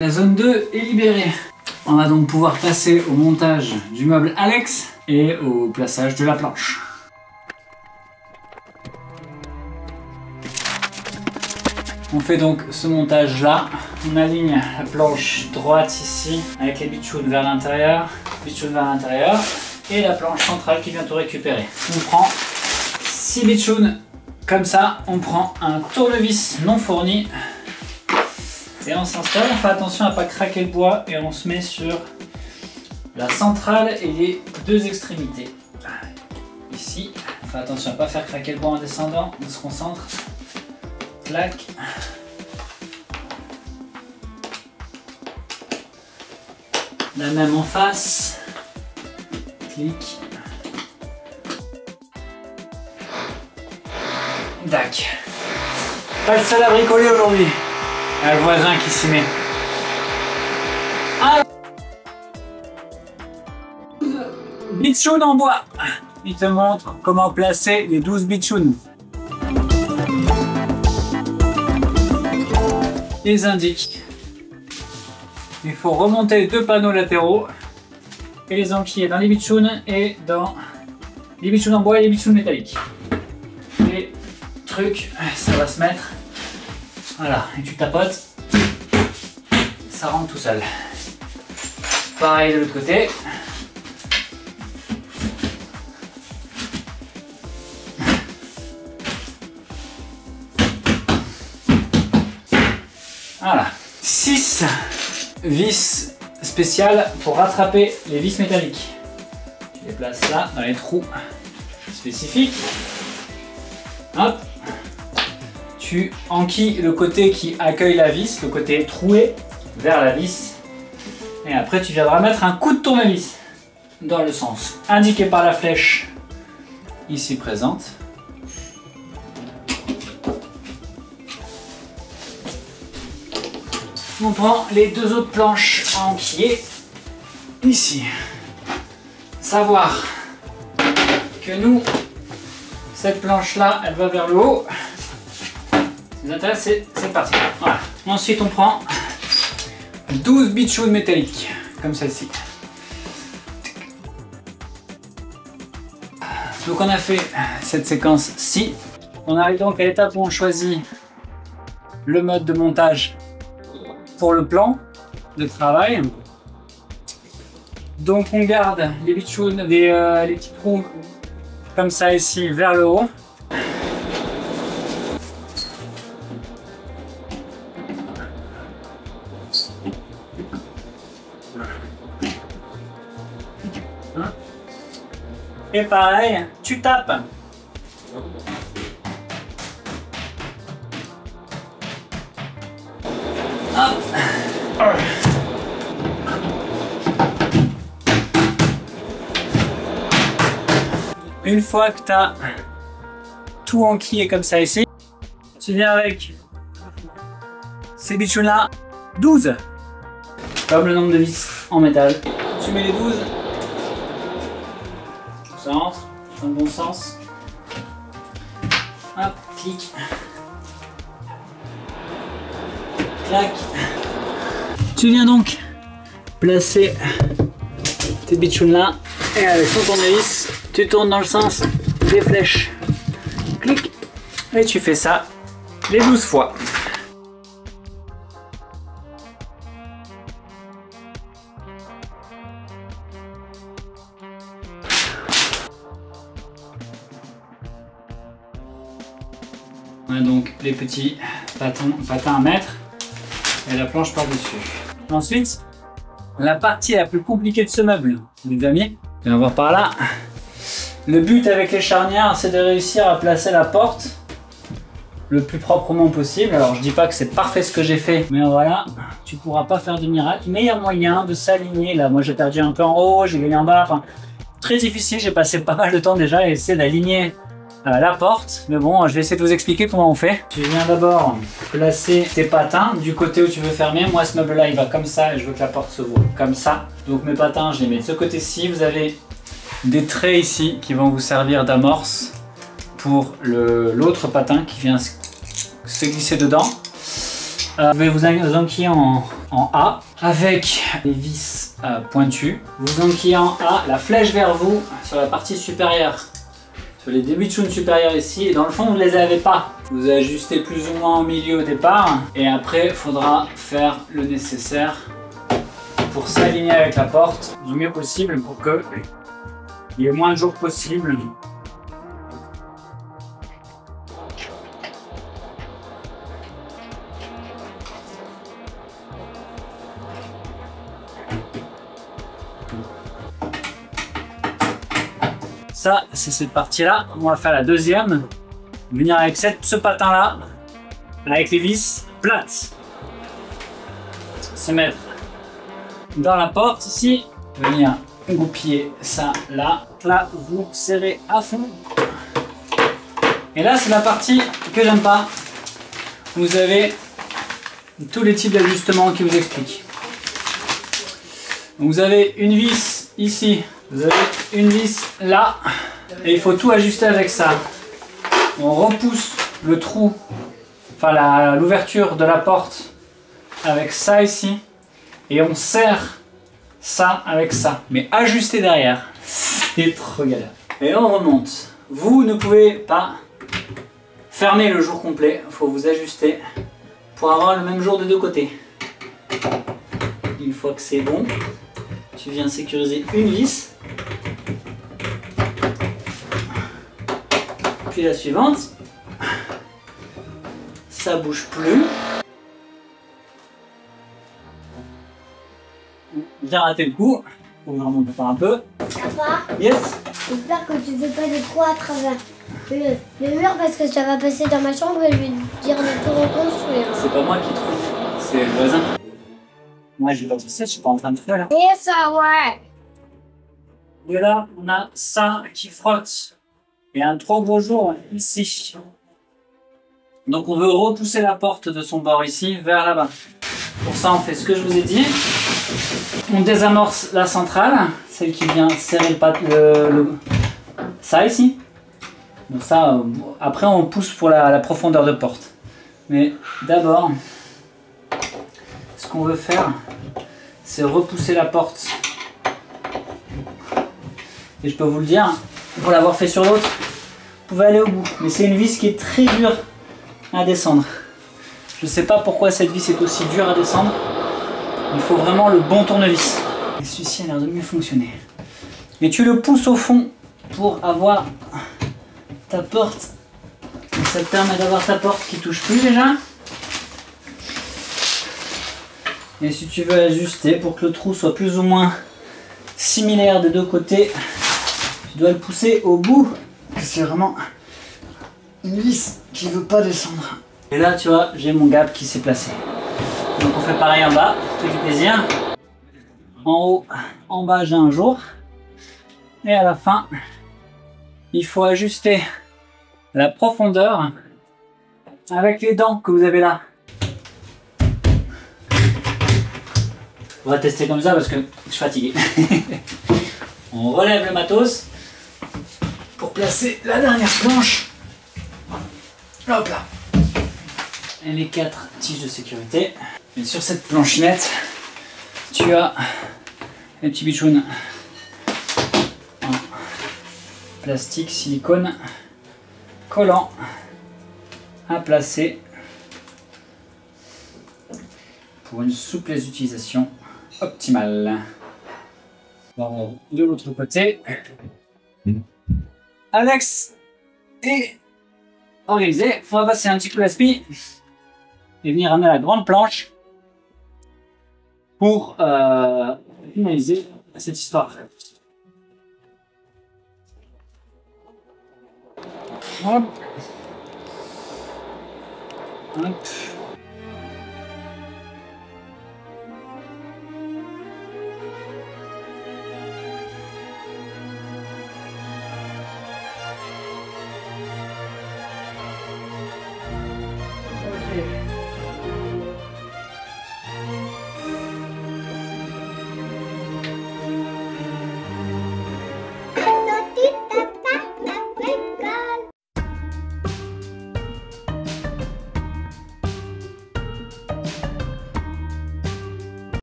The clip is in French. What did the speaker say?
La zone 2 est libérée. On va donc pouvoir passer au montage du meuble Alex et au plaçage de la planche. On fait donc ce montage là. On aligne la planche droite ici avec les bitchounes vers l'intérieur, et la planche centrale qui vient tout récupérer. On prend 6 bitchounes comme ça. On prend un tournevis non fourni. Et on s'installe, on fait attention à ne pas craquer le bois et on se met sur la centrale et les deux extrémités. Ici, on fait attention à ne pas faire craquer le bois en descendant, on se concentre. Clac. La même en face. Clic. Dac. Pas le seul à bricoler aujourd'hui. Il y a le voisin qui s'y met. Ah, bitchounes en bois. Il te montre comment placer les 12 bitchounes. Ils indiquent. Il faut remonter les 2 panneaux latéraux et les enquiller dans les bitchounes et dans les bitchounes en bois et les bitchounes métalliques. Les trucs, ça va se mettre. Voilà, et tu tapotes, ça rentre tout seul. Pareil de l'autre côté. Voilà, 6 vis spéciales pour rattraper les vis métalliques. Tu les places là, dans les trous spécifiques. Hop. Tu enquilles le côté qui accueille la vis, le côté troué vers la vis. Et après, tu viendras mettre un coup de tournevis dans le sens indiqué par la flèche ici présente. On prend les 2 autres planches à enquiller ici. Savoir que nous, cette planche-là, elle va vers le haut. C'est parti. Voilà. Ensuite, on prend 12 bitchounes métalliques, comme celle-ci. Donc, on a fait cette séquence-ci. On arrive donc à l'étape où on choisit le mode de montage pour le plan de travail. Donc, on garde les bitchounes, les petits trous comme ça ici vers le haut. Et pareil, tu tapes. Hop. Une fois que tu as tout enquillé comme ça ici, tu viens avec ces bitchounes là, 12. Comme le nombre de vis en métal. Tu mets les 12. Ça rentre dans le bon sens. Hop, clic. Clac. Tu viens donc placer tes bitchounes là et avec ton tournevis, tu tournes dans le sens des flèches. Clic. Et tu fais ça les 12 fois. On a donc les petits patins à mettre et la planche par-dessus. Ensuite, la partie la plus compliquée de ce meuble, les amis, on va voir par là. Le but avec les charnières, c'est de réussir à placer la porte le plus proprement possible. Alors je dis pas que c'est parfait ce que j'ai fait, mais voilà, tu pourras pas faire de miracle, mais il y a moyen de s'aligner. Là, moi j'ai perdu un peu en haut, j'ai gagné en bas, enfin, très difficile, j'ai passé pas mal de temps déjà à essayer d'aligner la porte, mais bon, je vais essayer de vous expliquer comment on fait. Tu viens d'abord placer tes patins du côté où tu veux fermer. Moi, ce meuble-là, il va comme ça et je veux que la porte se voit comme ça. Donc mes patins, je les mets de ce côté-ci. Vous avez des traits ici qui vont vous servir d'amorce pour l'autre patin qui vient se glisser dedans. Vous vais vous enquiller en A avec les vis pointues. Vous enquillez en A, la flèche vers vous sur la partie supérieure. Sur les débuts de choune supérieurs ici. Et dans le fond, vous ne les avez pas. Vous ajustez plus ou moins au milieu au départ. Et après, il faudra faire le nécessaire pour s'aligner avec la porte du mieux possible pour que il y ait moins de jours possible. Ça, c'est cette partie-là. On va faire la deuxième. Venir avec ce patin-là, avec les vis plates. Se mettre dans la porte ici. Venir goupiller ça là. Là, vous serrez à fond. Et là, c'est la partie que j'aime pas. Vous avez tous les types d'ajustements qui vous expliquent. Vous avez une vis ici. Vous avez une vis là et il faut tout ajuster avec ça. On repousse le trou, enfin l'ouverture de la porte avec ça ici et on serre ça avec ça. Mais ajuster derrière, c'est trop galère. Et on remonte. Vous ne pouvez pas fermer le jour complet, il faut vous ajuster pour avoir le même jour des deux côtés. Une fois que c'est bon, tu viens sécuriser une vis. Puis la suivante, ça bouge plus. J'ai raté le coup, on va remonter par un peu. Papa, yes. j'espère que tu fais pas de trous à travers le mur parce que ça va passer dans ma chambre et je vais dire de tout reconstruire. C'est pas moi qui trouve, c'est le voisin. Moi je vais pas tout ça, je suis pas en train de faire là. Et ça, ouais. Et là, on a ça qui frotte. Et un trop gros jour ici. Donc on veut repousser la porte de son bord ici vers là-bas. Pour ça, on fait ce que je vous ai dit. On désamorce la centrale, celle qui vient serrer ça ici. Donc ça, après on pousse pour la profondeur de porte. Mais d'abord, ce qu'on veut faire, c'est repousser la porte. Et je peux vous le dire, pour l'avoir fait sur l'autre, vous pouvez aller au bout. Mais c'est une vis qui est très dure à descendre. Je ne sais pas pourquoi cette vis est aussi dure à descendre. Il faut vraiment le bon tournevis. Et celui-ci a l'air de mieux fonctionner. Et tu le pousses au fond pour avoir ta porte. Donc ça te permet d'avoir ta porte qui touche plus déjà. Et si tu veux ajuster pour que le trou soit plus ou moins similaire des deux côtés, tu dois le pousser au bout. C'est vraiment une vis qui ne veut pas descendre. Et là, tu vois, j'ai mon gap qui s'est placé. Donc on fait pareil en bas, fait du plaisir. En haut, en bas, j'ai un jour. Et à la fin, il faut ajuster la profondeur avec les dents que vous avez là. On va tester comme ça parce que je suis fatigué. On relève le matos pour placer la dernière planche. Hop là. Et les 4 tiges de sécurité. Et sur cette planchinette, tu as les petits bichouns en plastique, silicone, collant à placer pour une souplesse d'utilisation optimale. Bon, de l'autre côté, Alex est organisé. Il faudra passer un petit coup d'aspi et venir amener la grande planche pour finaliser cette histoire. Hop. Hop.